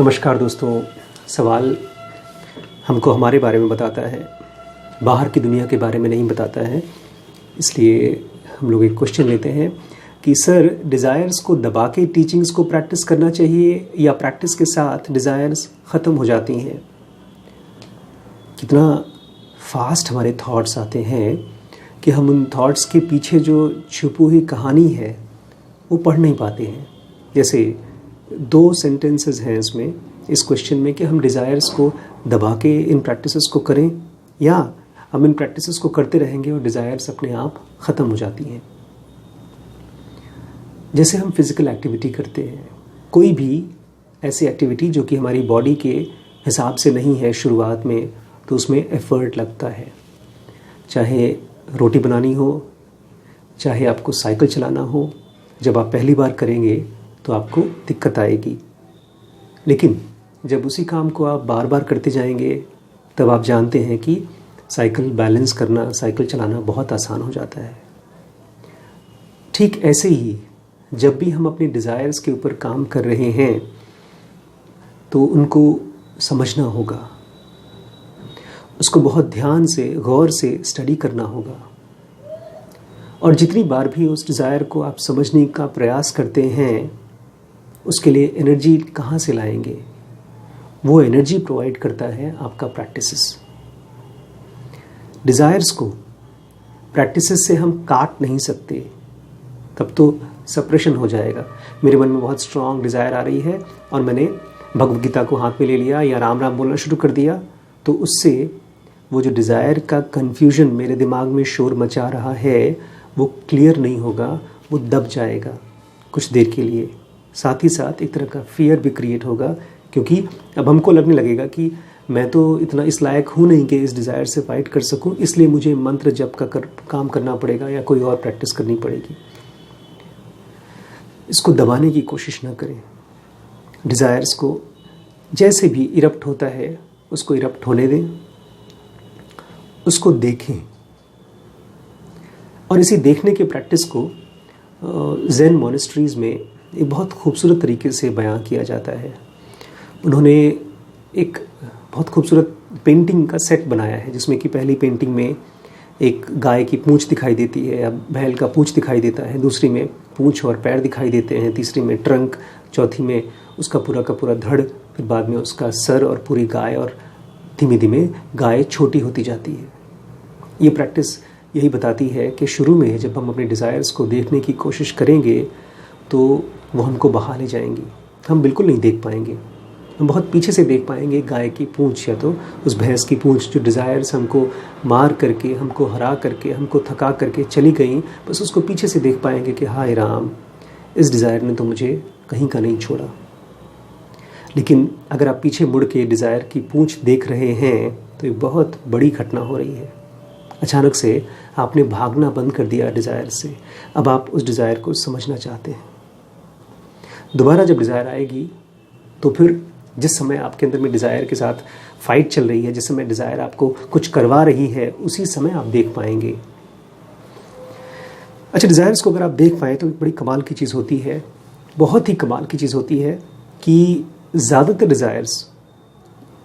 नमस्कार दोस्तों। सवाल हमको हमारे बारे में बताता है, बाहर की दुनिया के बारे में नहीं बताता है। इसलिए हम लोग एक क्वेश्चन लेते हैं कि सर, डिज़ायर्स को दबा के टीचिंग्स को प्रैक्टिस करना चाहिए या प्रैक्टिस के साथ डिज़ायर्स ख़त्म हो जाती हैं? कितना फास्ट हमारे थॉट्स आते हैं कि हम उन थॉट्स के पीछे जो छुपी हुई कहानी है वो पढ़ नहीं पाते हैं। जैसे 2 सेंटेंसेस हैं इसमें, इस क्वेश्चन में, कि हम डिज़ायर्स को दबा के इन प्रैक्टिसेस को करें या हम इन प्रैक्टिसेस को करते रहेंगे और डिज़ायर्स अपने आप ख़त्म हो जाती हैं। जैसे हम फिज़िकल एक्टिविटी करते हैं, कोई भी ऐसी एक्टिविटी जो कि हमारी बॉडी के हिसाब से नहीं है शुरुआत में, तो उसमें एफ़र्ट लगता है। चाहे रोटी बनानी हो, चाहे आपको साइकिल चलाना हो, जब आप पहली बार करेंगे तो आपको दिक्कत आएगी, लेकिन जब उसी काम को आप बार बार करते जाएंगे तब आप जानते हैं कि साइकिल बैलेंस करना, साइकिल चलाना बहुत आसान हो जाता है। ठीक ऐसे ही जब भी हम अपने डिज़ायर्स के ऊपर काम कर रहे हैं तो उनको समझना होगा, उसको बहुत ध्यान से, गौर से स्टडी करना होगा। और जितनी बार भी उस डिज़ायर को आप समझने का प्रयास करते हैं, उसके लिए एनर्जी कहाँ से लाएंगे? वो एनर्जी प्रोवाइड करता है आपका प्रैक्टिसेस। डिज़ायर्स को प्रैक्टिसेस से हम काट नहीं सकते, तब तो सप्रेशन हो जाएगा। मेरे मन में बहुत स्ट्रॉन्ग डिज़ायर आ रही है और मैंने भगवद गीता को हाथ में ले लिया या राम राम बोलना शुरू कर दिया, तो उससे वो जो डिज़ायर का कन्फ्यूजन मेरे दिमाग में शोर मचा रहा है वो क्लियर नहीं होगा, वो दब जाएगा कुछ देर के लिए। साथ ही साथ एक तरह का फियर भी क्रिएट होगा, क्योंकि अब हमको लगने लगेगा कि मैं तो इतना इस लायक हूँ नहीं कि इस डिज़ायर से फाइट कर सकूँ, इसलिए मुझे मंत्र जप का काम करना पड़ेगा या कोई और प्रैक्टिस करनी पड़ेगी। इसको दबाने की कोशिश ना करें। डिज़ायर्स को जैसे भी इरप्ट होता है उसको इरप्ट होने दें, उसको देखें। और इसी देखने के प्रैक्टिस को ज़ेन मॉनेस्ट्रीज़ में एक बहुत खूबसूरत तरीके से बयां किया जाता है। उन्होंने एक बहुत खूबसूरत पेंटिंग का सेट बनाया है, जिसमें कि पहली पेंटिंग में एक गाय की पूंछ दिखाई देती है या बैल का पूंछ दिखाई देता है, दूसरी में पूंछ और पैर दिखाई देते हैं, तीसरी में ट्रंक, चौथी में उसका पूरा का पूरा धड़, फिर बाद में उसका सर और पूरी गाय, और धीमे धीमे गाय छोटी होती जाती है। ये प्रैक्टिस यही बताती है कि शुरू में जब हम अपने डिज़ायर्स को देखने की कोशिश करेंगे तो वो हमको बहा ले जाएंगी। हम बिल्कुल नहीं देख पाएंगे, हम बहुत पीछे से देख पाएंगे गाय की पूंछ या तो उस भैंस की पूंछ जो डिज़ायर्स हमको मार करके, हमको हरा करके, हमको थका करके चली गई, बस उसको पीछे से देख पाएंगे कि हाय राम, इस डिज़ायर ने तो मुझे कहीं का नहीं छोड़ा। लेकिन अगर आप पीछे मुड़ के डिज़ायर की पूंछ देख रहे हैं तो एक बहुत बड़ी घटना हो रही है। अचानक से आपने भागना बंद कर दिया डिज़ायर से, अब आप उस डिज़ायर को समझना चाहते हैं। दोबारा जब डिज़ायर आएगी तो फिर जिस समय आपके अंदर में डिज़ायर के साथ फाइट चल रही है, जिस समय डिज़ायर आपको कुछ करवा रही है, उसी समय आप देख पाएंगे। अच्छा, डिज़ायर्स को अगर आप देख पाएँ तो एक बड़ी कमाल की चीज़ होती है, बहुत ही कमाल की चीज़ होती है कि ज़्यादातर डिज़ायर्स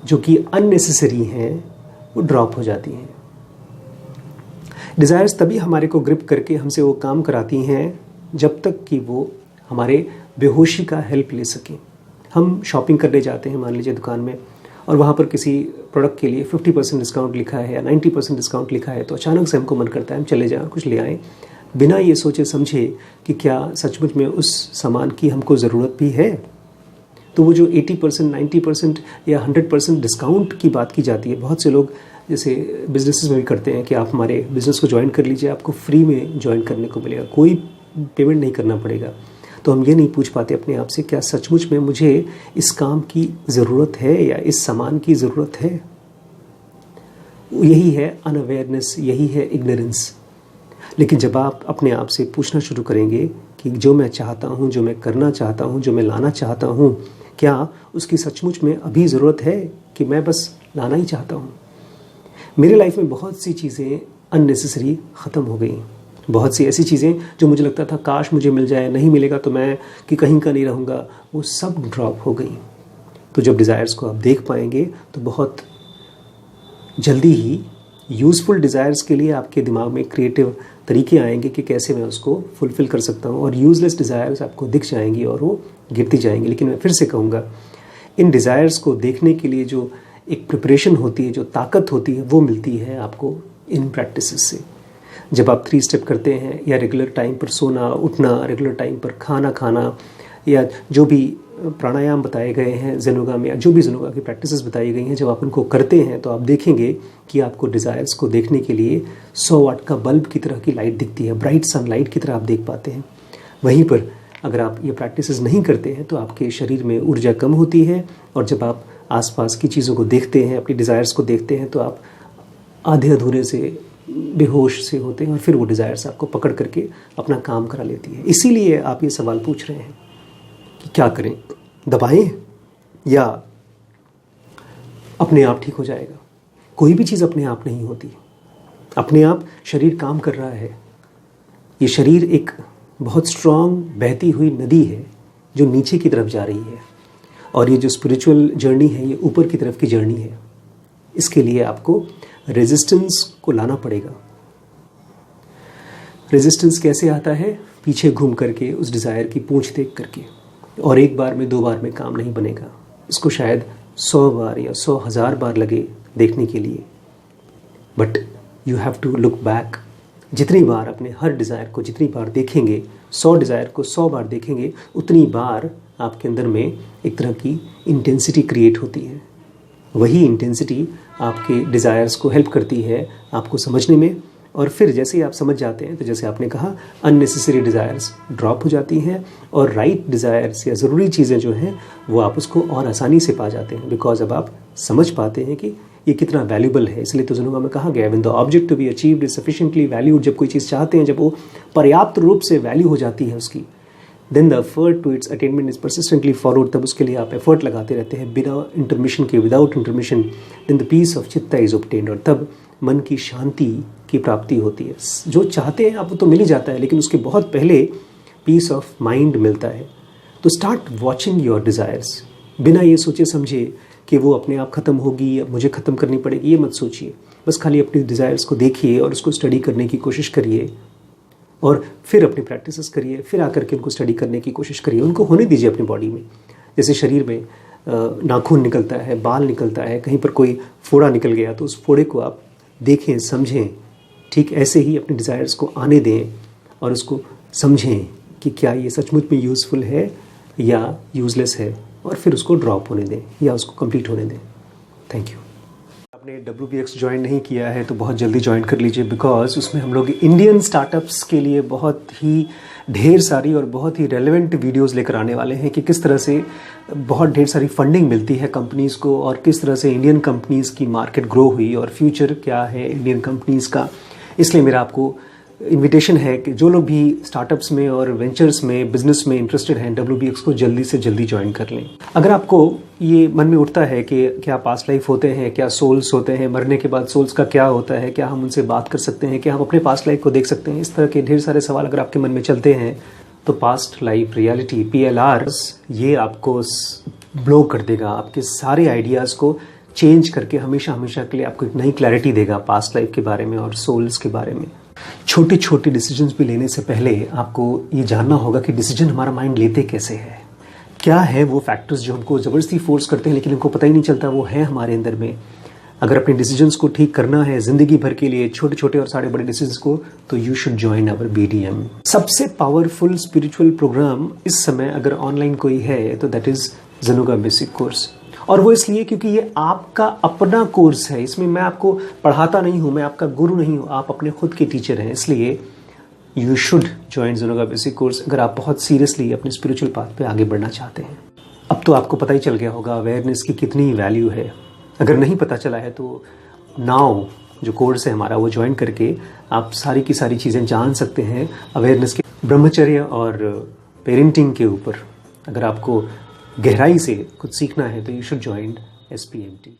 जो कि अननेसेसरी हैं वो ड्रॉप हो जाती हैं। डिज़ायर्स तभी हमारे को ग्रिप करके हमसे वो काम कराती हैं जब तक कि वो हमारे बेहोशी का हेल्प ले सकें। हम शॉपिंग करने जाते हैं, मान लीजिए दुकान में, और वहाँ पर किसी प्रोडक्ट के लिए 50% डिस्काउंट लिखा है या 90% डिस्काउंट लिखा है, तो अचानक से हमको मन करता है हम चले जाएं, कुछ ले आएँ, बिना ये सोचे समझे कि क्या सचमुच में उस सामान की हमको ज़रूरत भी है। तो वो जो 80%, 90% या 100% डिस्काउंट की बात की जाती है, बहुत से लोग जैसे बिजनेसेस में भी करते हैं कि आप हमारे बिज़नेस को ज्वाइन कर लीजिए, आपको फ्री में ज्वाइन करने को मिलेगा, कोई पेमेंट नहीं करना पड़ेगा। तो हम ये नहीं पूछ पाते अपने आप से, क्या सचमुच में मुझे इस काम की ज़रूरत है या इस सामान की ज़रूरत है? यही है अनअवेयरनेस, यही है इग्नोरेंस। लेकिन जब आप अपने आप से पूछना शुरू करेंगे कि जो मैं चाहता हूँ, जो मैं करना चाहता हूँ, जो मैं लाना चाहता हूँ, क्या उसकी सचमुच में अभी ज़रूरत है कि मैं बस लाना ही चाहता हूँ? मेरे लाइफ में बहुत सी चीज़ें अननेसेसरी ख़त्म हो गई। बहुत सी ऐसी चीज़ें जो मुझे लगता था काश मुझे मिल जाए, नहीं मिलेगा तो मैं कि कहीं का नहीं रहूँगा, वो सब ड्रॉप हो गई। तो जब डिज़ायर्स को आप देख पाएंगे तो बहुत जल्दी ही यूज़फुल डिज़ायर्स के लिए आपके दिमाग में क्रिएटिव तरीके आएंगे कि कैसे मैं उसको फुलफ़िल कर सकता हूँ, और यूज़लेस डिज़ायर्स आपको दिख जाएंगी और वो गिरती जाएंगी। लेकिन मैं फिर से कहूँगा, इन डिज़ायर्स को देखने के लिए जो एक प्रिपरेशन होती है, जो ताकत होती है, वो मिलती है आपको इन प्रैक्टिसेस से। जब आप 3 स्टेप करते हैं, या रेगुलर टाइम पर सोना उठना, रेगुलर टाइम पर खाना खाना, या जो भी प्राणायाम बताए गए हैं ज़ेन योगा में, या जो भी ज़ेन योगा की प्रैक्टिसेस बताई गई हैं, जब आप उनको करते हैं तो आप देखेंगे कि आपको डिज़ायर्स को देखने के लिए 100 वाट का बल्ब की तरह की लाइट दिखती है, ब्राइट सनलाइट की तरह आप देख पाते हैं। वहीं पर अगर आप ये प्रैक्टिसेस नहीं करते हैं तो आपके शरीर में ऊर्जा कम होती है, और जब आप आसपास की चीज़ों को देखते हैं, अपनी डिज़ायर्स को देखते हैं, तो आप आधे अधूरे से बेहोश से होते हैं, और फिर वो डिज़ायर्स आपको पकड़ करके अपना काम करा लेती है। इसीलिए आप ये सवाल पूछ रहे हैं कि क्या करें, दबाएं या अपने आप ठीक हो जाएगा। कोई भी चीज़ अपने आप नहीं होती। अपने आप शरीर काम कर रहा है। ये शरीर एक बहुत स्ट्रांग बहती हुई नदी है जो नीचे की तरफ जा रही है, और ये जो स्पिरिचुअल जर्नी है ये ऊपर की तरफ की जर्नी है। इसके लिए आपको रेजिस्टेंस को लाना पड़ेगा। रेजिस्टेंस कैसे आता है? पीछे घूम करके, उस डिज़ायर की पूंछ देख करके। और एक बार में 2 बार में काम नहीं बनेगा, इसको शायद 100 बार या 100,000 बार लगे देखने के लिए। But you have to look back. जितनी बार अपने हर डिज़ायर को जितनी बार देखेंगे, 100 डिज़ायर को 100 बार देखेंगे, उतनी बार आपके अंदर में एक तरह की इंटेंसिटी क्रिएट होती है। वही इंटेंसिटी आपके डिज़ायर्स को हेल्प करती है आपको समझने में, और फिर जैसे ही आप समझ जाते हैं तो जैसे आपने कहा, अननेसेसरी डिज़ायर्स ड्रॉप हो जाती हैं, और राइट डिज़ायर्स या ज़रूरी चीज़ें जो हैं वो आप उसको और आसानी से पा जाते हैं, बिकॉज अब आप समझ पाते हैं कि ये कितना वैल्यूबल है। इसलिए तो ज़ेन योगा में कहा गया, when the object to be achieved is sufficiently valued. जब कोई चीज़ चाहते हैं, जब वो पर्याप्त रूप से वैल्यू हो जाती है उसकी, then the effort to its attainment is persistently forward. तब उसके लिए आप एफर्ट लगाते रहते हैं बिना इंटरमिशन के, without intermission. Then the piece of chitta is obtained, और तब मन की शांति की प्राप्ति होती है। जो चाहते हैं आप वो तो मिल ही जाता है, लेकिन उसके बहुत पहले पीस ऑफ माइंड मिलता है। तो स्टार्ट वॉचिंग योर डिज़ायर्स। बिना ये सोचे समझे कि वो अपने आप ख़त्म होगी या मुझे ख़त्म करनी पड़ेगी, ये मत सोचिए। बस खाली अपनी डिज़ायर्स को देखिए और उसको स्टडी करने की कोशिश करिए, और फिर अपनी प्रैक्टिसेस करिए, फिर आकर के उनको स्टडी करने की कोशिश करिए। उनको होने दीजिए अपनी बॉडी में। जैसे शरीर में नाखून निकलता है, बाल निकलता है, कहीं पर कोई फोड़ा निकल गया तो उस फोड़े को आप देखें, समझें। ठीक ऐसे ही अपने डिज़ायर्स को आने दें और उसको समझें कि क्या ये सचमुच में यूज़फुल है या यूज़लेस है, और फिर उसको ड्रॉप होने दें या उसको कंप्लीट होने दें। Thank you. आपने WBX ज्वाइन नहीं किया है तो बहुत जल्दी ज्वाइन कर लीजिए, बिकॉज उसमें हम लोग इंडियन स्टार्टअप्स के लिए बहुत ही ढेर सारी और बहुत ही रेलेवेंट वीडियोस लेकर आने वाले हैं कि किस तरह से बहुत ढेर सारी फंडिंग मिलती है कंपनीज़ को, और किस तरह से इंडियन कंपनीज़ की मार्केट ग्रो हुई, और फ्यूचर क्या है इंडियन कंपनीज़ का। इसलिए मेरा आपको इनविटेशन है कि जो लोग भी स्टार्टअप्स में और वेंचर्स में, बिजनेस में इंटरेस्टेड हैं, WBX को जल्दी से जल्दी ज्वाइन कर लें। अगर आपको ये मन में उठता है कि क्या पास्ट लाइफ होते हैं, क्या सोल्स होते हैं, मरने के बाद सोल्स का क्या होता है, क्या हम उनसे बात कर सकते हैं, क्या हम अपने पास्ट लाइफ को देख सकते हैं, इस तरह के ढेर सारे सवाल अगर आपके मन में चलते हैं, तो पास्ट लाइफ रियलिटी PLRs ये आपको ब्लो कर देगा। आपके सारे आइडियाज़ को चेंज करके हमेशा हमेशा के लिए आपको एक नई क्लैरिटी देगा पास्ट लाइफ के बारे में और सोल्स के बारे में। छोटे छोटे डिसीजंस भी लेने से पहले आपको ये जानना होगा कि डिसीजन हमारा माइंड लेते कैसे है, क्या है वो फैक्टर्स जो हमको ज़बरदस्ती फोर्स करते हैं लेकिन हमको पता ही नहीं चलता वो है हमारे अंदर में। अगर अपने डिसीजंस को ठीक करना है ज़िंदगी भर के लिए, छोटे छोटे और सारे बड़े डिसीजंस को, तो you should join our BDM। सबसे पावरफुल स्पिरिचुअल प्रोग्राम इस समय अगर ऑनलाइन कोई है तो that is Zen yoga basic course. और वो इसलिए क्योंकि ये आपका अपना कोर्स है, इसमें मैं आपको पढ़ाता नहीं हूँ, मैं आपका गुरु नहीं हूँ, आप अपने खुद के टीचर हैं। इसलिए you should join Zen yoga basic course अगर आप बहुत सीरियसली अपने स्पिरिचुअल पाथ पे आगे बढ़ना चाहते हैं। अब तो आपको पता ही चल गया होगा अवेयरनेस की कितनी वैल्यू है। अगर नहीं पता चला है तो नाउ जो कोर्स है हमारा वो ज्वाइन करके आप सारी की सारी चीज़ें जान सकते हैं अवेयरनेस के, ब्रह्मचर्य और पेरेंटिंग के ऊपर। अगर आपको गहराई से कुछ सीखना है तो यू शुड ज्वाइन SPMT।